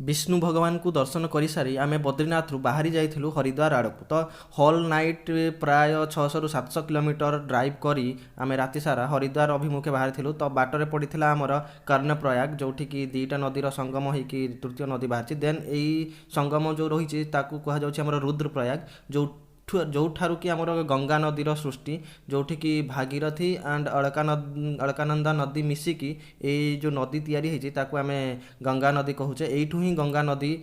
विष्णु भगवान को दर्शन कर सारी आम बद्रीनाथ रु बाहरी जाइलु हरिद्वार आड़ को। तो हॉल नाइट प्राय 600 रु 700 किलोमीटर ड्राइव करी आम राति सारा हरिद्वार अभिमुखे बाहरी। तो बाटर पड़ता आमर कर्णप्रयाग जोठिकी दुईटा नदीर संगम होगी तृतीय नदी बाहरी। देन यही संगम जो रही कहर रुद्रप्रयाग जो ठारू कि आमर गंगा नदीर सृष्टि जोठिकी भागीरथी एंड अलकानंदा नदी मिसिकी जो नदी तैयारी होती आम गंगा नदी कहूचे। यू ही गंगा नदी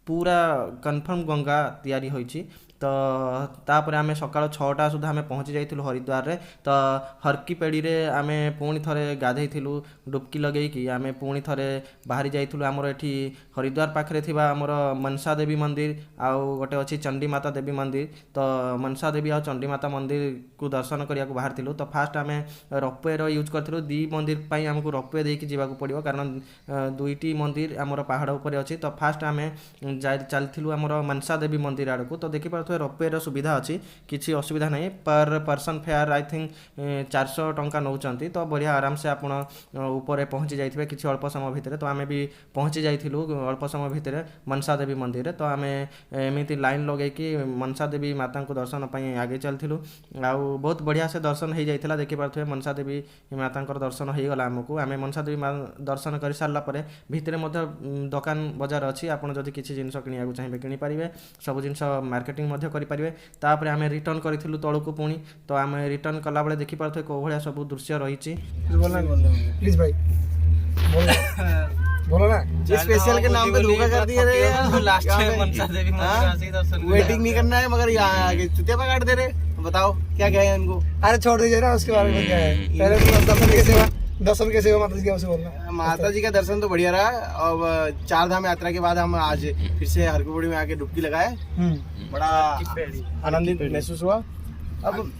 पूरा कन्फर्म गंगा तैयारी होती। तो तापर आम सका 6टा सुधा आम पहुँची जाइलु हरिद्वार रे। तो हरकी पेड़ी रे आम पुणी थे गाधेलु डुबकी लगेकी आम पुणी थे बाहरी जाइलु आमर एठी हरिद्वार पाखे थी आमर मनसा देवी मंदिर आउ गोटे अच्छी चंडीमाता देवी मंदिर। तो मनसा देवी आ चंडीमाता मंदिर को दर्शन करने को बाहर। तो फास्ट आम रोपवेर यूज करूँ दी मंदिर आमको रोपवे देकी जावाक पड़ो कारण दुईटी मंदिर आमर पहाड़ उपर अच्छी। तो फास्ट आम चलू आमर मनसा देवी मंदिर आड़ को। तो देखिए रोपवेर सुविधा अच्छी किसी असुविधा नहीं। पर पर्सन फेयर आई थिंक 400 टंका नौ। तो बढ़िया आराम से आप ऊपर पहुँची जाइए किसी अल्प समय भितर। तो आम भी पहुँची जाइलु अल्प समय भितर मनसा देवी मंदिर। तो आम एमती लाइन लगे कि मनसा देवी माता को दर्शन पर आगे चलूँ आउ बहुत बढ़िया से दर्शन हो जाता। देखिपे मनसा देवी माता दर्शन हो गला आमको। आम मनसा देवी दर्शन कर सारापर भितर दुकान बजार अच्छी आपड़ जदि किसी जिन कि चाहिए किनीपारे सब जिन मार्केटिंग करें। तापर आम रिटर्न करूँ तौक पुणी। तो आम रिटर्न कला बेले देखिपे कौ भाया सब दृश्य रही। प्लीज भाई बोलो ना ये स्पेशल के नाम पे धोखा कर दिया रे यार। लास्ट में मनसा देवी मंदिर से दर्शन वेटिंग नहीं करना है मगर यहाँ आगे चुतिया पे काट दे रहे। बताओ क्या क्या है इनको। अरे छोड़ दीजिए ना उसके बारे में क्या है। पहले तो दर्शन कैसे हुआ माता जी के बोलना। माता जी का दर्शन तो बढ़िया रहा। और 4 धाम यात्रा के बाद हम आज फिर से हरकुबड़ी में आके डुबकी लगाए। बड़ा आनंदित महसूस हुआ। अब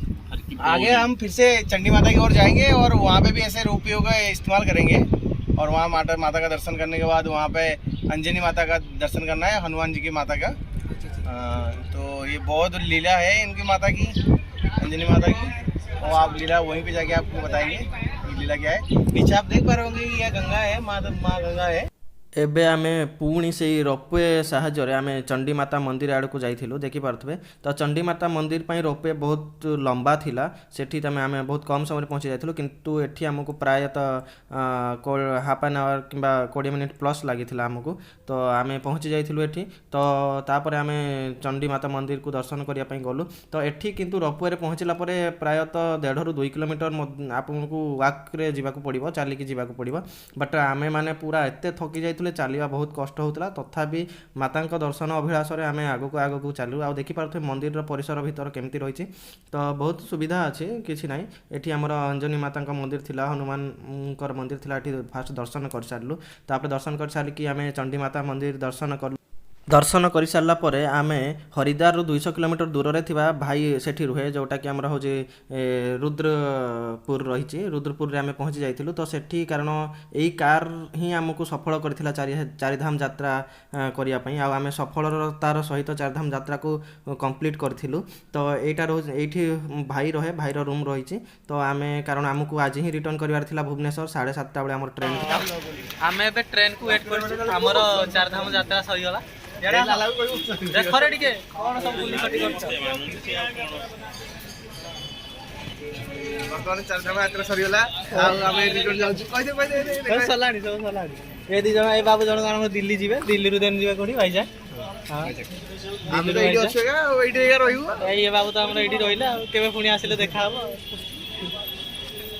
आगे हम फिर से चंडी माता की ओर जाएंगे और वहाँ पे भी ऐसे रोपियों का इस्तेमाल करेंगे। और वहाँ माता का दर्शन करने के बाद वहाँ पे अंजनी माता का दर्शन करना है, हनुमान जी की माता का। तो ये बहुत लीला है इनकी माता की, अंजनी माता की। और आप लीला वहीं पे जाके आपको बताएंगे ये लीला क्या है। नीचे आप देख पा रहे होंगे ये गंगा है, माँ गंगा है। एबे आमे पुणी से रोपवे साहाଯ୍य आम चंडीमाता मंदिर आड़ को जाइलु देखिपे। तो चंडीमाता मंदिर पर रोपवे बहुत लंबा थिला सेठी आम बहुत कम समय पहुँची जाइलु। किंतु एठी आमको प्रायतः हाफ एन आवर कि 20 मिनिट प्लस लगी आमको। तो आम पहुँची जाइलु एठी। तो तापर आम चंडीमाता मंदिर को दर्शन करने गलु। तो एठी किंतु रोपवे पहुँचला प्रायतः 1.5 ରୁ 2 किलोमीटर आपको वाक्रे जावाक पड़ो, चलिकी जावाक पड़ो। बट आम मैंने पूरा एत थकी जाइए चलवा बहुत कष्ट होता। तथापि माता दर्शन अभिलाष आम आगक चलू आ देखिपे मंदिर परिसर भीतर केमती रही। तो बहुत सुविधा अच्छी किसी ना। ये आमर अंजनी माता मंदिर थिला, हनुमान मंदिर थिला। फास्ट दर्शन कर सारू। तापर दर्शन कर सारिकी आम चंडीमाता मंदिर दर्शन कलु। दर्शन कर सारापर आम हरिद्वार 200 किलोमीटर दूर रे थिबा भाई सेठी रुहे जोटा कि आमर हूँ रुद्रपुर रही। रुद्रपुर आम पहुँची जाइलु। तो सेठी कारण यही कार ही आमको सफल करथिला चारिधाम यात्रा करने। आम सफलतार सहित चारिधाम यात्रा को कंप्लीट करूँ। तो ये भाई रहे, भाईर रूम रही। तो आम कारण आमको आज ही रिटर्न करार भुवनेश्वर 7:30 बेले आम ट्रेन। आम ए ट्रेन को वेट कर आमर चारधाम यात्रा सरीगला। देखो रे टिके कौन सब बुली कटी करछ। बर्तमान 4 धाम यात्रा सरीगला। आम रिटर्न जाउछु कहि सलानी सब सलानी। ए दी जण ए बाबू जण हम दिल्ली जीवे, दिल्ली रु देन जीवे कोठी भाईजा। हां हम तो एडी अछेगा एडी रहइबो। ए बाबू तो हमरा एडी रहिला केबे पुणी आसिले देखा हबो।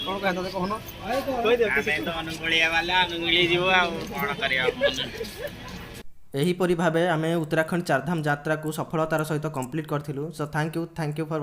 कौन कहतो ते कहनो कोइ दे किसी तो अनुगुलिया वाला अनुगुली जीवो आ कोन करिया। एहीपरि भावे आम उत्तराखंड चारधाम यात्रा को सफलतार सहित कंप्लीट करूँ। So thank you for